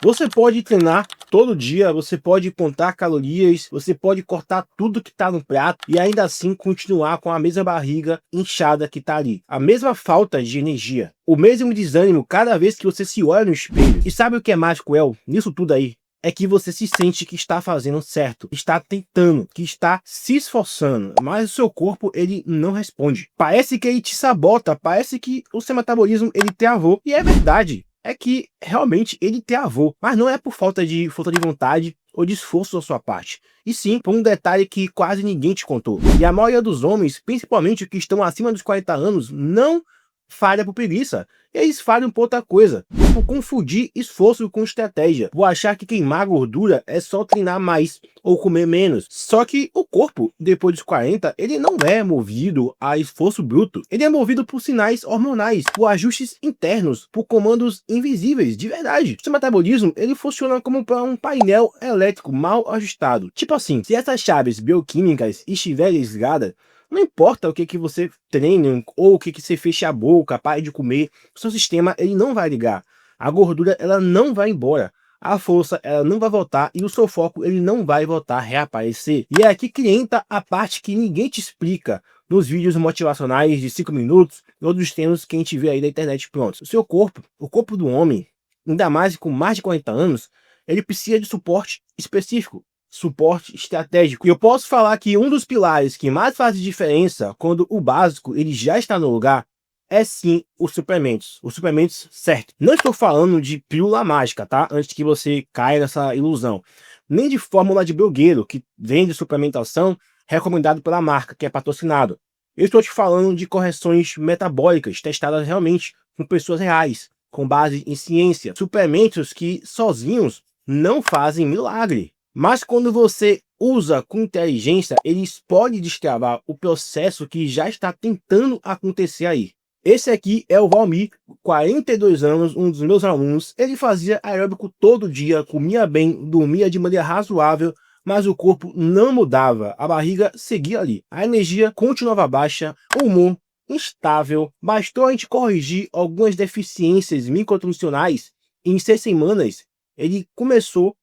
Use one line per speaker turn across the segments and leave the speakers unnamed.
Você pode treinar todo dia, você pode contar calorias, você pode cortar tudo que tá no prato e ainda assim continuar com a mesma barriga inchada que tá ali. A mesma falta de energia, o mesmo desânimo cada vez que você se olha no espelho. E sabe o que é mais cruel nisso tudo aí? É que você se sente que está fazendo certo, está tentando, que está se esforçando, mas o seu corpo ele não responde. Parece que ele te sabota, parece que o seu metabolismo ele travou, e é verdade. É que realmente ele travou, mas não é por falta de vontade ou de esforço da sua parte, e sim por um detalhe que quase ninguém te contou. E a maioria dos homens, principalmente os que estão acima dos 40 anos, não falha por preguiça. Eles falham por outra coisa, por confundir esforço com estratégia, por achar que queimar gordura é só treinar mais ou comer menos. Só que o corpo, depois dos 40, ele não é movido a esforço bruto. Ele é movido por sinais hormonais, por ajustes internos, por comandos invisíveis, de verdade. O seu metabolismo, ele funciona como um painel elétrico mal ajustado. Tipo assim, se essas chaves bioquímicas estiverem desligadas, não importa o que você treine ou o que você feche a boca, pare de comer, o seu sistema ele não vai ligar. A gordura ela não vai embora. A força ela não vai voltar e o seu foco ele não vai voltar a reaparecer. E é aqui que entra a parte que ninguém te explica nos vídeos motivacionais de 5 minutos, outros temas que a gente vê aí da internet prontos. O seu corpo, o corpo do homem, ainda mais com mais de 40 anos, ele precisa de suporte específico. Suporte estratégico. E eu posso falar que um dos pilares que mais faz diferença quando o básico ele já está no lugar é sim os suplementos certos. Não estou falando de pílula mágica, tá? Antes que você caia nessa ilusão. Nem de fórmula de blogueiro que vende suplementação recomendado pela marca, que é patrocinado. Eu estou te falando de correções metabólicas testadas realmente com pessoas reais, com base em ciência. Suplementos que sozinhos não fazem milagre. Mas quando você usa com inteligência, eles podem destravar o processo que já está tentando acontecer aí. Esse aqui é o Valmir, 42 anos, um dos meus alunos. Ele fazia aeróbico todo dia, comia bem, dormia de maneira razoável, mas o corpo não mudava, a barriga seguia ali. A energia continuava baixa, o humor instável. Bastou a gente corrigir algumas deficiências micronutricionais e em 6 semanas ele começou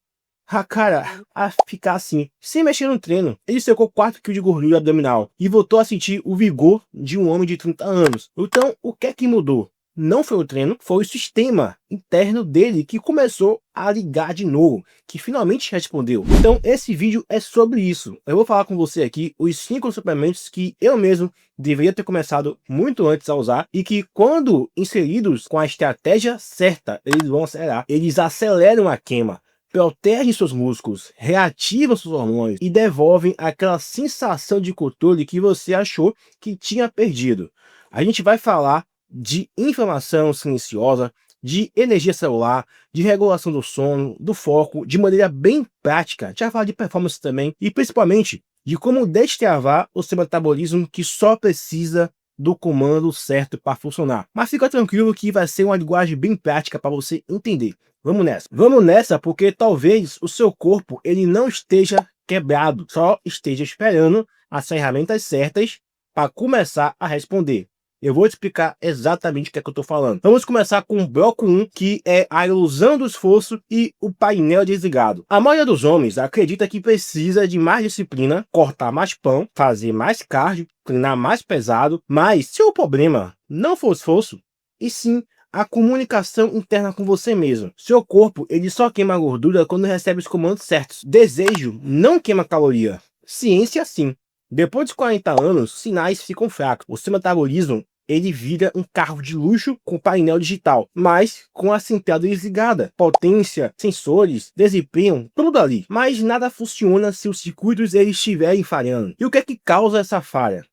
a ficar assim, sem mexer no treino. Ele secou 4 kg de gordura abdominal e voltou a sentir o vigor de um homem de 30 anos. Então, o que é que mudou? Não foi o treino, foi o sistema interno dele que começou a ligar de novo, que finalmente respondeu. Então, esse vídeo é sobre isso. Eu vou falar com você aqui os 5 suplementos que eu mesmo deveria ter começado muito antes a usar e que, quando inseridos com a estratégia certa, eles vão acelerar. Eles aceleram a queima, protegem seus músculos, reativam seus hormônios e devolvem aquela sensação de controle que você achou que tinha perdido. A gente vai falar de inflamação silenciosa, de energia celular, de regulação do sono, do foco, de maneira bem prática. A gente vai falar de performance também e principalmente de como destravar o seu metabolismo que só precisa do comando certo para funcionar. Mas fica tranquilo que vai ser uma linguagem bem prática para você entender. Vamos nessa. Vamos nessa porque talvez o seu corpo ele não esteja quebrado, só esteja esperando as ferramentas certas para começar a responder. Eu vou te explicar exatamente o que é que eu estou falando. Vamos começar com o bloco 1, que é a ilusão do esforço e o painel desligado. A maioria dos homens acredita que precisa de mais disciplina, cortar mais pão, fazer mais cardio, treinar mais pesado, mas se o problema não for o esforço, e sim a comunicação interna com você mesmo. Seu corpo ele só queima gordura quando recebe os comandos certos. Desejo não queima caloria. Ciência sim. Depois dos 40 anos, sinais ficam fracos. O seu metabolismo ele vira um carro de luxo com painel digital, mas com a central desligada. Potência, sensores, desempenho, tudo ali. Mas nada funciona se os circuitos eles estiverem falhando. E o que é que causa essa falha?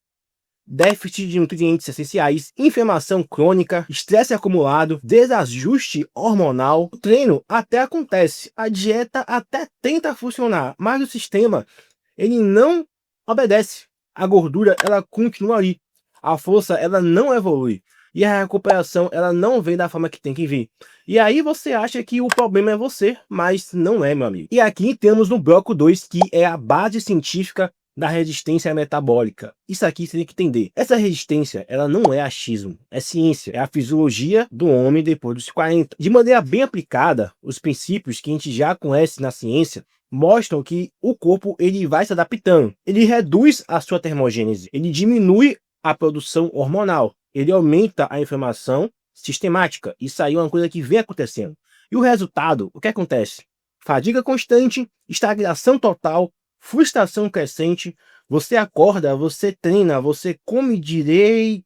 Déficit de nutrientes essenciais, inflamação crônica, estresse acumulado, desajuste hormonal. O treino até acontece, a dieta até tenta funcionar, mas o sistema ele não obedece. A gordura ela continua ali, a força ela não evolui e a recuperação ela não vem da forma que tem que vir. E aí você acha que o problema é você, mas não é, meu amigo. E aqui temos no bloco 2, que é a base científica da resistência metabólica. Isso aqui você tem que entender. Essa resistência, ela não é achismo, é ciência. É a fisiologia do homem depois dos 40. De maneira bem aplicada, os princípios que a gente já conhece na ciência mostram que o corpo ele vai se adaptando. Ele reduz a sua termogênese, ele diminui a produção hormonal, ele aumenta a inflamação sistemática. Isso aí é uma coisa que vem acontecendo. E o resultado, o que acontece? Fadiga constante, estagnação total, frustração crescente. Você acorda, você treina, você come direito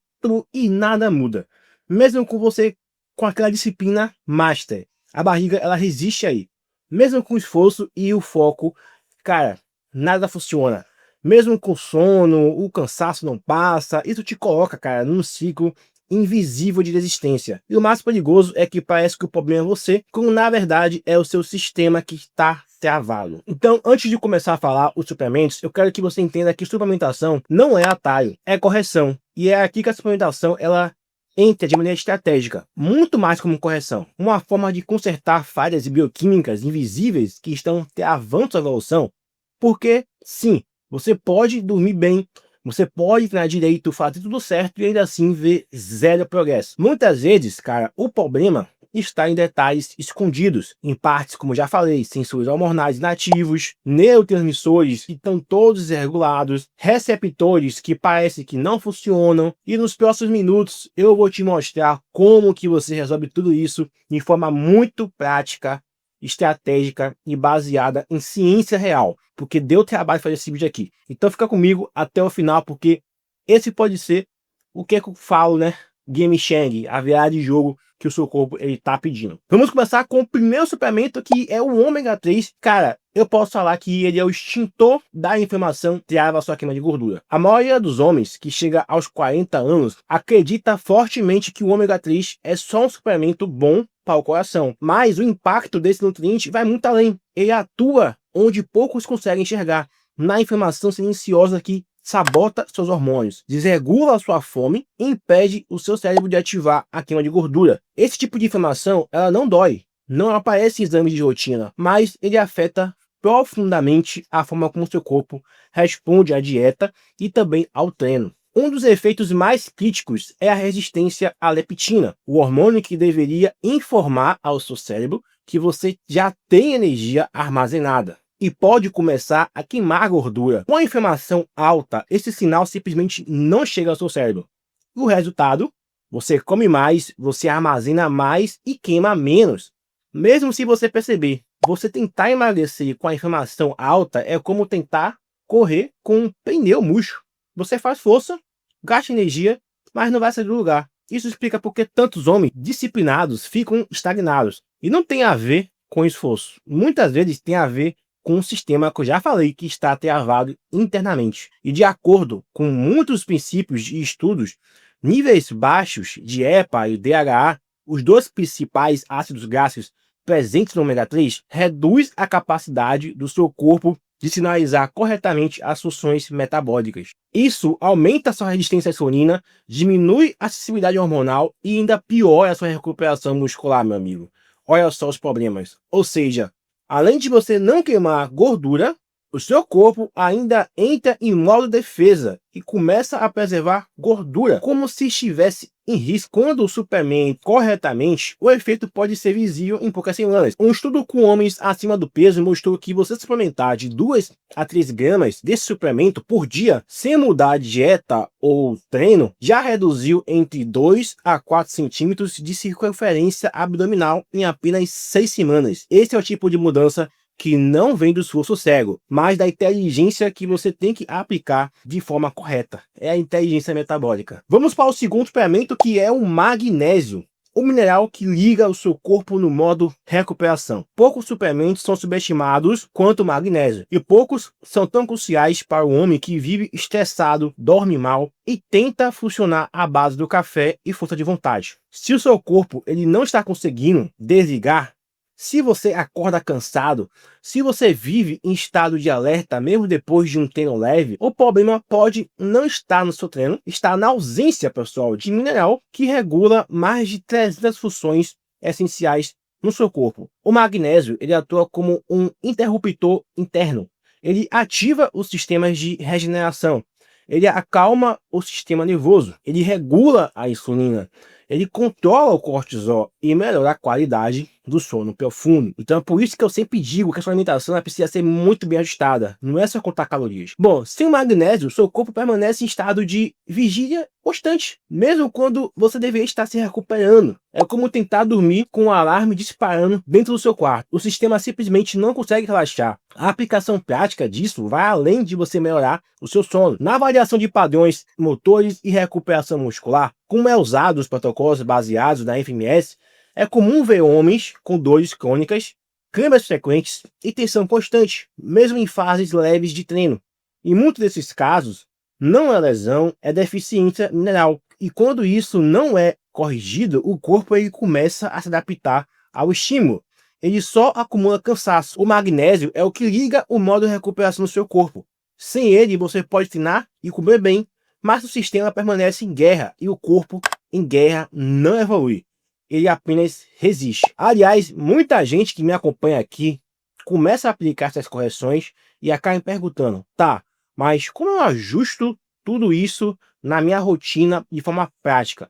e nada muda. Mesmo com você com aquela disciplina master, a barriga ela resiste aí. Mesmo com o esforço e o foco, cara, nada funciona. Mesmo com sono, o cansaço não passa, isso te coloca, cara, num ciclo invisível de resistência. E o mais perigoso é que parece que o problema é você, quando na verdade é o seu sistema que está travado. Então, antes de começar a falar os suplementos, eu quero que você entenda que suplementação não é atalho, é correção. E é aqui que a suplementação ela entra de maneira estratégica, muito mais como correção. Uma forma de consertar falhas bioquímicas invisíveis que estão travando sua evolução. Porque, sim, você pode dormir bem, você pode treinar direito, fazer tudo certo e ainda assim ver zero progresso. Muitas vezes, cara, o problema está em detalhes escondidos, em partes, como já falei, sensores hormonais inativos, neurotransmissores que estão todos desregulados, receptores que parece que não funcionam, e nos próximos minutos eu vou te mostrar como que você resolve tudo isso de forma muito prática, estratégica e baseada em ciência real, porque deu trabalho fazer esse vídeo aqui. Então fica comigo até o final, porque esse pode ser o que eu falo, né? Game Chang, a virada de jogo que o seu corpo ele tá pedindo. Vamos começar com o primeiro suplemento, que é o ômega 3. Cara, eu posso falar que ele é o extintor da inflamação, trava a sua queima de gordura. A maioria dos homens que chega aos 40 anos acredita fortemente que o ômega 3 é só um suplemento bom para o coração, mas o impacto desse nutriente vai muito além. Ele atua onde poucos conseguem enxergar, na inflamação silenciosa que sabota seus hormônios, desregula a sua fome e impede o seu cérebro de ativar a queima de gordura. Esse tipo de inflamação, ela não dói, não aparece em exames de rotina, mas ele afeta profundamente a forma como seu corpo responde à dieta e também ao treino. Um dos efeitos mais críticos é a resistência à leptina, o hormônio que deveria informar ao seu cérebro que você já tem energia armazenada e pode começar a queimar gordura. Com a inflamação alta, esse sinal simplesmente não chega ao seu cérebro. O resultado, você come mais, você armazena mais e queima menos. Mesmo se você perceber, você tentar emagrecer com a inflamação alta é como tentar correr com um pneu murcho. Você faz força, gasta energia, mas não vai sair do lugar. Isso explica porque tantos homens disciplinados ficam estagnados. E não tem a ver com esforço. Muitas vezes tem a ver com um sistema que eu já falei que está travado internamente. E de acordo com muitos princípios e estudos, níveis baixos de EPA e DHA, os dois principais ácidos graxos presentes no ômega 3, reduz a capacidade do seu corpo de sinalizar corretamente as funções metabólicas. Isso aumenta a sua resistência à insulina, diminui a sensibilidade hormonal e ainda piora a sua recuperação muscular, meu amigo. Olha só os problemas. Ou seja, além de você não queimar gordura, o seu corpo ainda entra em modo defesa e começa a preservar gordura, como se estivesse em risco. Quando o suplemento corretamente, o efeito pode ser visível em poucas semanas. Um estudo com homens acima do peso mostrou que você suplementar de 2 a 3 gramas desse suplemento por dia, sem mudar de dieta ou treino, já reduziu entre 2 a 4 centímetros de circunferência abdominal em apenas 6 semanas. Esse é o tipo de mudança que não vem do esforço cego, mas da inteligência que você tem que aplicar de forma correta. É a inteligência metabólica. Vamos para o segundo suplemento, que é o magnésio, o mineral que liga o seu corpo no modo recuperação. Poucos suplementos são subestimados quanto o magnésio, e poucos são tão cruciais para o homem que vive estressado, dorme mal e tenta funcionar à base do café e força de vontade. Se o seu corpo ele não está conseguindo desligar, se você acorda cansado, se você vive em estado de alerta mesmo depois de um treino leve, o problema pode não estar no seu treino, está na ausência, pessoal, de mineral que regula mais de 300 funções essenciais no seu corpo. O magnésio ele atua como um interruptor interno. Ele ativa os sistemas de regeneração, ele acalma o sistema nervoso, ele regula a insulina, ele controla o cortisol e melhora a qualidade do sono profundo. Então é por isso que eu sempre digo que a sua alimentação precisa ser muito bem ajustada, não é só contar calorias. Bom, sem o magnésio, seu corpo permanece em estado de vigília constante, mesmo quando você deveria estar se recuperando. É como tentar dormir com o alarme disparando dentro do seu quarto. O sistema simplesmente não consegue relaxar. A aplicação prática disso vai além de você melhorar o seu sono. Na avaliação de padrões motores e recuperação muscular, como é usado os protocolos baseados na FMS, é comum ver homens com dores crônicas, câimbras frequentes e tensão constante, mesmo em fases leves de treino. Em muitos desses casos, não é lesão, é deficiência mineral. E quando isso não é corrigido, o corpo ele começa a se adaptar ao estímulo. Ele só acumula cansaço. O magnésio é o que liga o modo de recuperação do seu corpo. Sem ele, você pode treinar e comer bem, mas o sistema permanece em guerra e o corpo em guerra não evolui. Ele apenas resiste. Aliás, muita gente que me acompanha aqui começa a aplicar essas correções e acaba me perguntando, tá, mas como eu ajusto tudo isso na minha rotina de forma prática?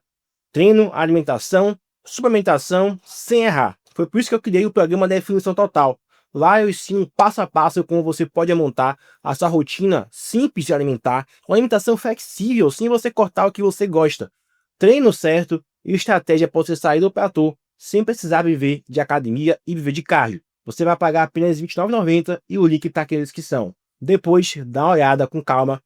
Treino, alimentação, suplementação, sem errar. Foi por isso que eu criei o programa Definição Total. Lá eu ensino passo a passo como você pode montar a sua rotina simples de alimentar, uma alimentação flexível, sem você cortar o que você gosta. Treino certo e estratégia para você sair do platô, sem precisar viver de academia e viver de cardio. Você vai pagar apenas R$ 29,90 e o link está aqui na descrição. Depois, dá uma olhada com calma,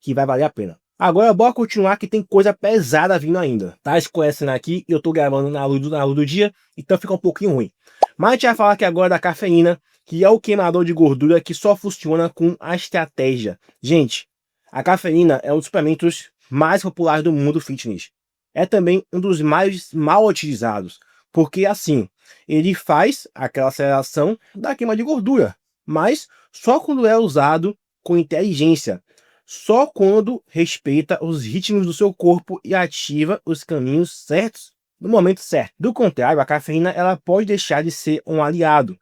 que vai valer a pena. Agora, bora continuar que tem coisa pesada vindo ainda. Tá escurecendo aqui, eu tô gravando na luz do dia, então fica um pouquinho ruim. Mas a gente vai falar aqui agora da cafeína, que é o queimador de gordura que só funciona com a estratégia. Gente, a cafeína é um dos suplementos mais populares do mundo fitness. É também um dos mais mal utilizados, porque assim, ele faz aquela aceleração da queima de gordura, mas só quando é usado com inteligência, só quando respeita os ritmos do seu corpo e ativa os caminhos certos no momento certo. Do contrário, a cafeína ela pode deixar de ser um aliado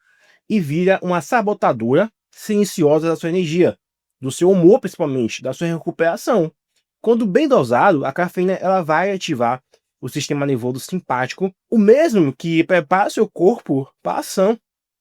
e vira uma sabotadora silenciosa da sua energia, do seu humor principalmente, da sua recuperação. Quando bem dosado, a cafeína ela vai ativar o sistema nervoso simpático, o mesmo que prepara seu corpo para a ação,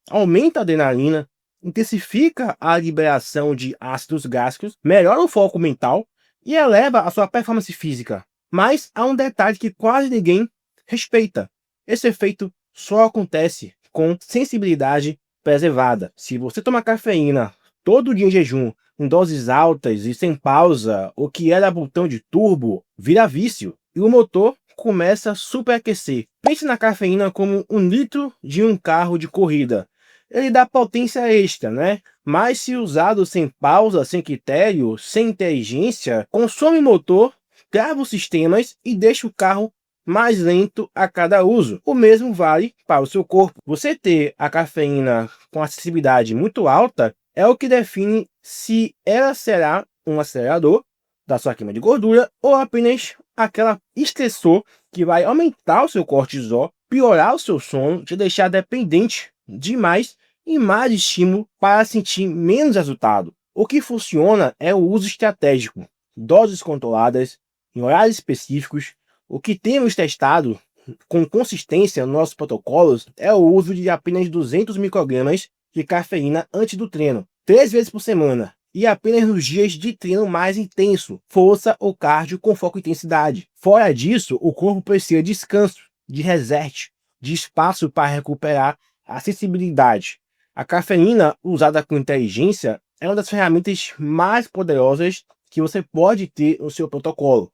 aumenta a adrenalina, intensifica a liberação de ácidos gástricos, melhora o foco mental e eleva a sua performance física. Mas há um detalhe que quase ninguém respeita. Esse efeito só acontece com sensibilidade preservada. Se você tomar cafeína todo dia em jejum, em doses altas e sem pausa, o que era botão de turbo vira vício e o motor começa a superaquecer. Pense na cafeína como um litro de um carro de corrida. Ele dá potência extra, né? Mas se usado sem pausa, sem critério, sem inteligência, consome o motor, trava os sistemas e deixa o carro mais lento a cada uso. O mesmo vale para o seu corpo. Você ter a cafeína com acessibilidade muito alta é o que define se ela será um acelerador da sua queima de gordura ou apenas aquela estressor que vai aumentar o seu cortisol, piorar o seu sono, te deixar dependente de mais e mais estímulo para sentir menos resultado. O que funciona é o uso estratégico, doses controladas, em horários específicos. O que temos testado com consistência nos nossos protocolos é o uso de apenas 200 microgramas de cafeína antes do treino, 3 vezes por semana, e apenas nos dias de treino mais intenso, força ou cardio com foco em intensidade. Fora disso, o corpo precisa de descanso, de reset, de espaço para recuperar a sensibilidade. A cafeína usada com inteligência é uma das ferramentas mais poderosas que você pode ter no seu protocolo,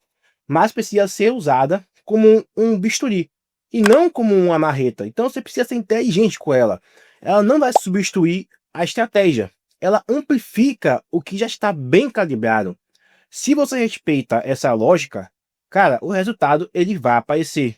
mas precisa ser usada como um bisturi e não como uma marreta. Então você precisa ser inteligente com ela. Ela não vai substituir a estratégia. Ela amplifica o que já está bem calibrado. Se você respeita essa lógica, cara, o resultado ele vai aparecer.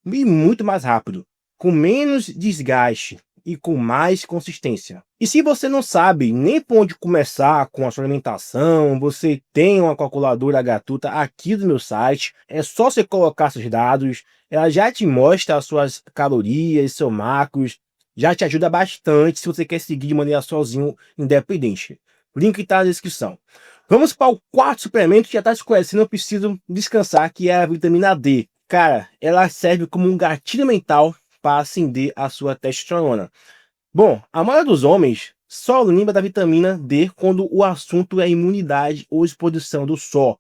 E muito mais rápido, com menos desgaste e com mais consistência. E se você não sabe nem por onde começar com a sua alimentação, você tem uma calculadora gratuita aqui do meu site, é só você colocar seus dados, ela já te mostra as suas calorias, seus macros, já te ajuda bastante se você quer seguir de maneira sozinho, independente. Link tá na descrição. Vamos para o quarto suplemento que já tá se conhecendo, eu preciso descansar, que é a vitamina D. Cara, ela serve como um gatilho mental para acender a sua testosterona. Bom, a maioria dos homens só lembra da vitamina D quando o assunto é imunidade ou exposição do sol,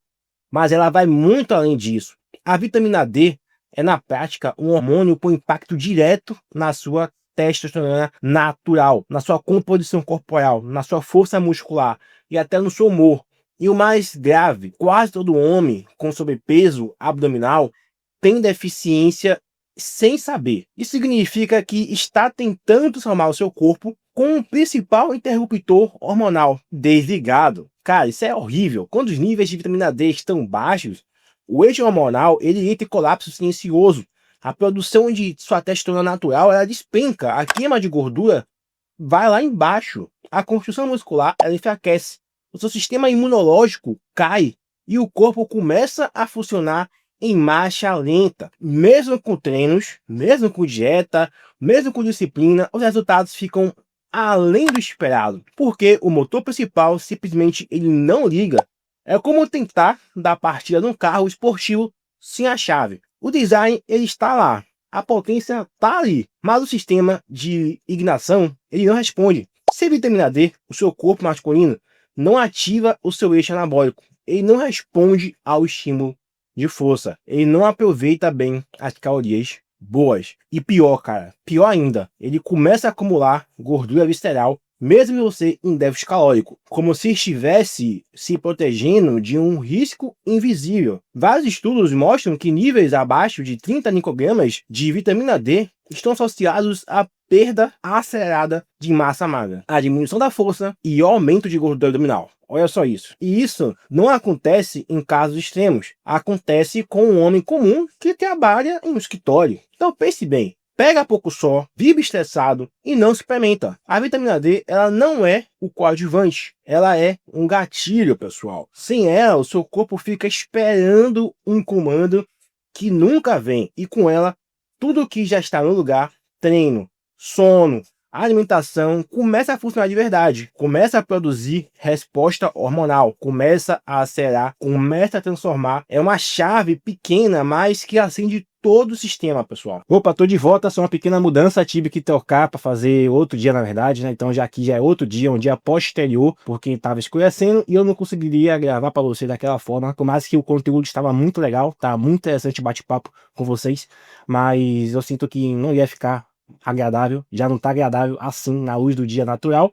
mas ela vai muito além disso. A vitamina D é, na prática, um hormônio com impacto direto na sua testosterona natural, na sua composição corporal, na sua força muscular e até no seu humor. E o mais grave, quase todo homem com sobrepeso abdominal tem deficiência sem saber. Isso significa que está tentando transformar o seu corpo com o principal interruptor hormonal desligado. Cara, isso é horrível. Quando os níveis de vitamina D estão baixos, o eixo hormonal ele entra em colapso silencioso. A produção de sua testosterona natural ela despenca. A queima de gordura vai lá embaixo. A construção muscular ela enfraquece. O seu sistema imunológico cai e o corpo começa a funcionar em marcha lenta. Mesmo com treinos, mesmo com dieta, mesmo com disciplina, os resultados ficam além do esperado, porque o motor principal simplesmente ele não liga. É como tentar dar partida num carro esportivo sem a chave. O design ele está lá, a potência está ali, mas o sistema de ignição ele não responde. Sem vitamina D, o seu corpo masculino não ativa o seu eixo anabólico, ele não responde ao estímulo de força, ele não aproveita bem as calorias boas. E pior, cara, pior ainda, ele começa a acumular gordura visceral, mesmo você em déficit calórico, como se estivesse se protegendo de um risco invisível. Vários estudos mostram que níveis abaixo de 30 microgramas de vitamina D estão associados à perda acelerada de massa magra, a diminuição da força e o aumento de gordura abdominal. Olha só isso. E isso não acontece em casos extremos. Acontece com um homem comum que trabalha em um escritório. Então pense bem. Pega pouco sol, vive estressado e não suplementa. A vitamina D ela não é o coadjuvante. Ela é um gatilho, pessoal. Sem ela, o seu corpo fica esperando um comando que nunca vem. E com ela, tudo que já está no lugar, treino, sono, alimentação, começa a funcionar de verdade, começa a produzir resposta hormonal, começa a acelerar, começa a transformar. É uma chave pequena, mas que acende todo o sistema, pessoal. Opa, tô de volta, só uma pequena mudança, tive que trocar para fazer outro dia, na verdade, né? Então já aqui já é outro dia, um dia posterior, porque estava escurecendo e eu não conseguiria gravar para você daquela forma, por mais que o conteúdo estava muito legal, tá muito interessante bate-papo com vocês, mas eu sinto que não ia ficar agradável, já não tá agradável assim na luz do dia natural,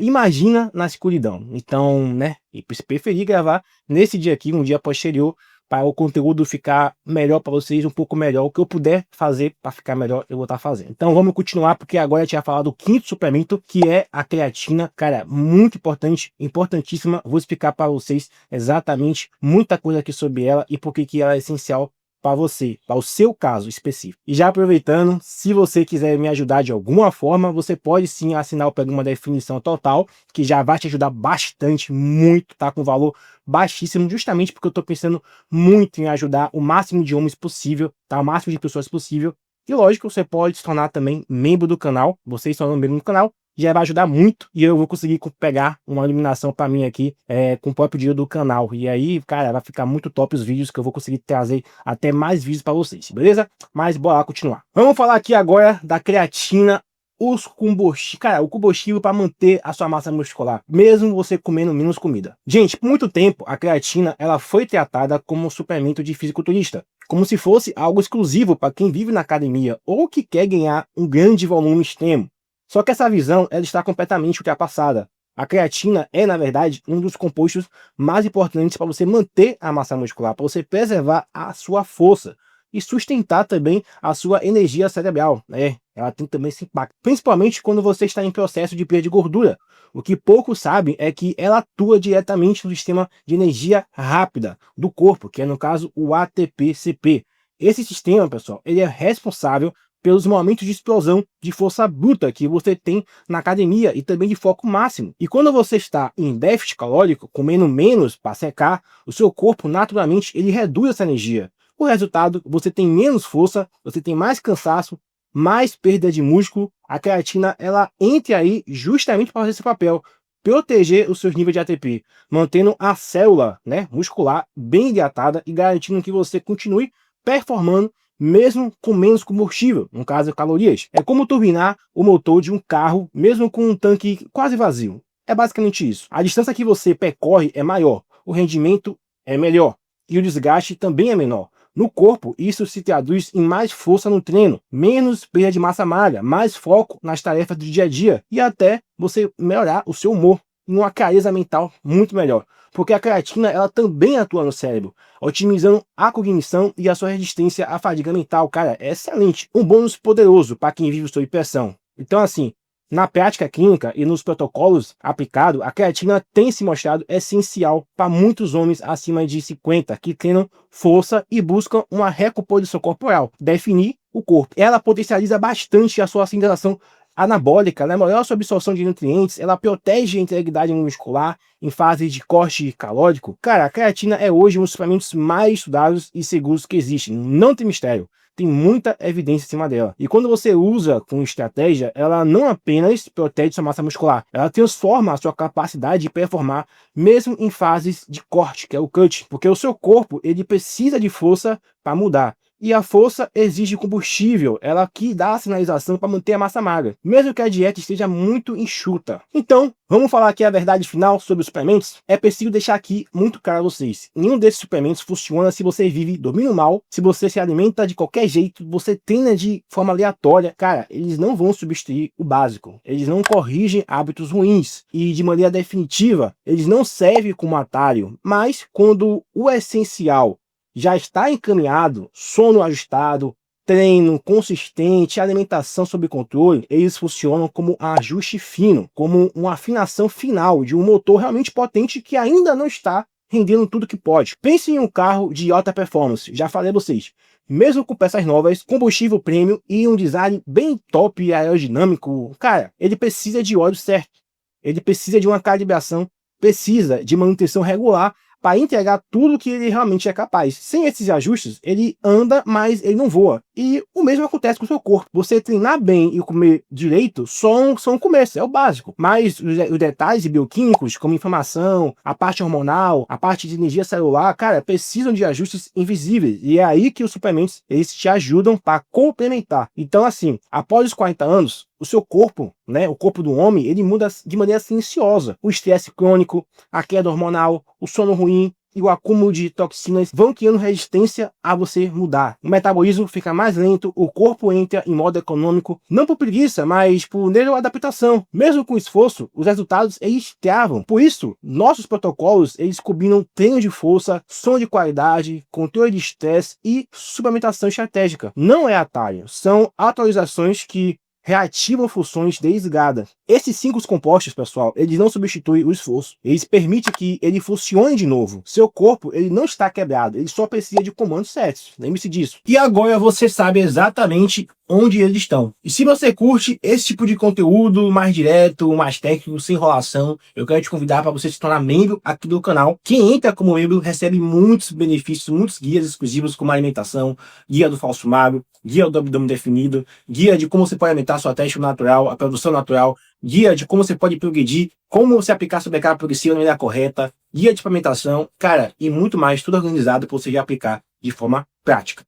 imagina na escuridão. Então, né, e preferi gravar nesse dia aqui, um dia posterior, para o conteúdo ficar melhor para vocês, um pouco melhor. O que eu puder fazer para ficar melhor, eu vou estar fazendo. Então vamos continuar, porque agora eu tinha falado do quinto suplemento, que é a creatina. Cara, muito importante, importantíssima. Vou explicar para vocês exatamente muita coisa aqui sobre ela e por que ela é essencial para você, para o seu caso específico. E já aproveitando, se você quiser me ajudar de alguma forma, você pode sim assinar o programa da Definição Total, que já vai te ajudar bastante, muito, tá com valor baixíssimo, justamente porque eu tô pensando muito em ajudar o máximo de homens possível, tá? O máximo de pessoas possível. E lógico, você pode se tornar também membro do canal, vocês se tornando membro do canal, já vai ajudar muito e eu vou conseguir pegar uma iluminação para mim aqui com o próprio dinheiro do canal. E aí, cara, vai ficar muito top os vídeos, que eu vou conseguir trazer até mais vídeos para vocês, beleza? Mas bora lá continuar. Vamos falar aqui agora da creatina, os combustíveis, cara, o combustível para manter a sua massa muscular, mesmo você comendo menos comida. Gente, por muito tempo a creatina ela foi tratada como um suplemento de fisiculturista, como se fosse algo exclusivo para quem vive na academia ou que quer ganhar um grande volume extremo. Só que essa visão ela está completamente ultrapassada. A creatina é, na verdade, um dos compostos mais importantes para você manter a massa muscular, para você preservar a sua força e sustentar também a sua energia cerebral, né? Ela tem também esse impacto, principalmente quando você está em processo de perda de gordura. O que poucos sabem é que ela atua diretamente no sistema de energia rápida do corpo, que é no caso o ATP-CP. Esse sistema, pessoal, ele é responsável pelos momentos de explosão de força bruta que você tem na academia e também de foco máximo. E quando você está em déficit calórico, comendo menos para secar, o seu corpo naturalmente ele reduz essa energia. O resultado, você tem menos força, você tem mais cansaço, mais perda de músculo. A creatina ela entra aí justamente para fazer esse papel, proteger os seus níveis de ATP, mantendo a célula, né, muscular bem hidratada e garantindo que você continue performando mesmo com menos combustível, no caso calorias. É como turbinar o motor de um carro mesmo com um tanque quase vazio. É basicamente isso. A distância que você percorre é maior, o rendimento é melhor e o desgaste também é menor. No corpo, isso se traduz em mais força no treino, menos perda de massa magra, mais foco nas tarefas do dia a dia e até você melhorar o seu humor e uma clareza mental muito melhor. Porque a creatina ela também atua no cérebro, otimizando a cognição e a sua resistência à fadiga mental. Cara, é excelente. Um bônus poderoso para quem vive sob pressão. Então, assim, na prática clínica e nos protocolos aplicados, a creatina tem se mostrado essencial para muitos homens acima de 50 que treinam força e buscam uma recomposição corporal, definir o corpo. Ela potencializa bastante a sua sinalização anabólica, né? Melhora a sua absorção de nutrientes, ela protege a integridade muscular em fase de corte calórico. Cara, a creatina é hoje um dos suplementos mais estudados e seguros que existem, não tem mistério. Tem muita evidência em cima dela. E quando você usa com estratégia, ela não apenas protege sua massa muscular, ela transforma a sua capacidade de performar mesmo em fases de corte, que é o cut, porque o seu corpo ele precisa de força para mudar. E a força exige combustível, ela que dá a sinalização para manter a massa magra, mesmo que a dieta esteja muito enxuta. Então, vamos falar aqui a verdade final sobre os suplementos? É preciso deixar aqui muito claro a vocês. Nenhum desses suplementos funciona se você vive dormindo mal, se você se alimenta de qualquer jeito, você treina de forma aleatória. Cara, eles não vão substituir o básico. Eles não corrigem hábitos ruins. E de maneira definitiva, eles não servem como atalho. Mas quando o essencial já está encaminhado, sono ajustado, treino consistente, alimentação sob controle, eles funcionam como um ajuste fino, como uma afinação final de um motor realmente potente que ainda não está rendendo tudo que pode. Pense em um carro de alta performance, já falei a vocês, mesmo com peças novas, combustível premium e um design bem top e aerodinâmico, cara, ele precisa de óleo certo, ele precisa de uma calibração, precisa de manutenção regular para entregar tudo que ele realmente é capaz. Sem esses ajustes, ele anda, mas ele não voa. E o mesmo acontece com o seu corpo. Você treinar bem e comer direito são um começo, é o básico. Mas os detalhes bioquímicos, como inflamação, a parte hormonal, a parte de energia celular, cara, precisam de ajustes invisíveis. E é aí que os suplementos, eles te ajudam para complementar. Então, assim, após os 40 anos, o seu corpo, né, o corpo do homem, ele muda de maneira silenciosa. O estresse crônico, a queda hormonal, o sono ruim e o acúmulo de toxinas vão criando resistência a você mudar. O metabolismo fica mais lento, o corpo entra em modo econômico, não por preguiça, mas por neuroadaptação. Mesmo com esforço, os resultados eles travam. Por isso, nossos protocolos eles combinam treino de força, sono de qualidade, controle de estresse e suplementação estratégica. Não é atalho, são atualizações que reativam funções desligadas. Esses 5 compostos, pessoal, eles não substituem o esforço. Eles permitem que ele funcione de novo. Seu corpo, ele não está quebrado. Ele só precisa de comandos certos. Lembre-se disso. E agora você sabe exatamente onde eles estão. E se você curte esse tipo de conteúdo mais direto, mais técnico, sem enrolação, eu quero te convidar para você se tornar membro aqui do canal. Quem entra como membro recebe muitos benefícios, muitos guias exclusivos como alimentação, guia do falso magro, guia do abdômen definido, guia de como você pode aumentar sua testa natural, a produção natural, guia de como você pode progredir, como você aplicar sobrecarga progressiva na maneira correta, guia de suplementação, cara, e muito mais, tudo organizado para você já aplicar de forma prática.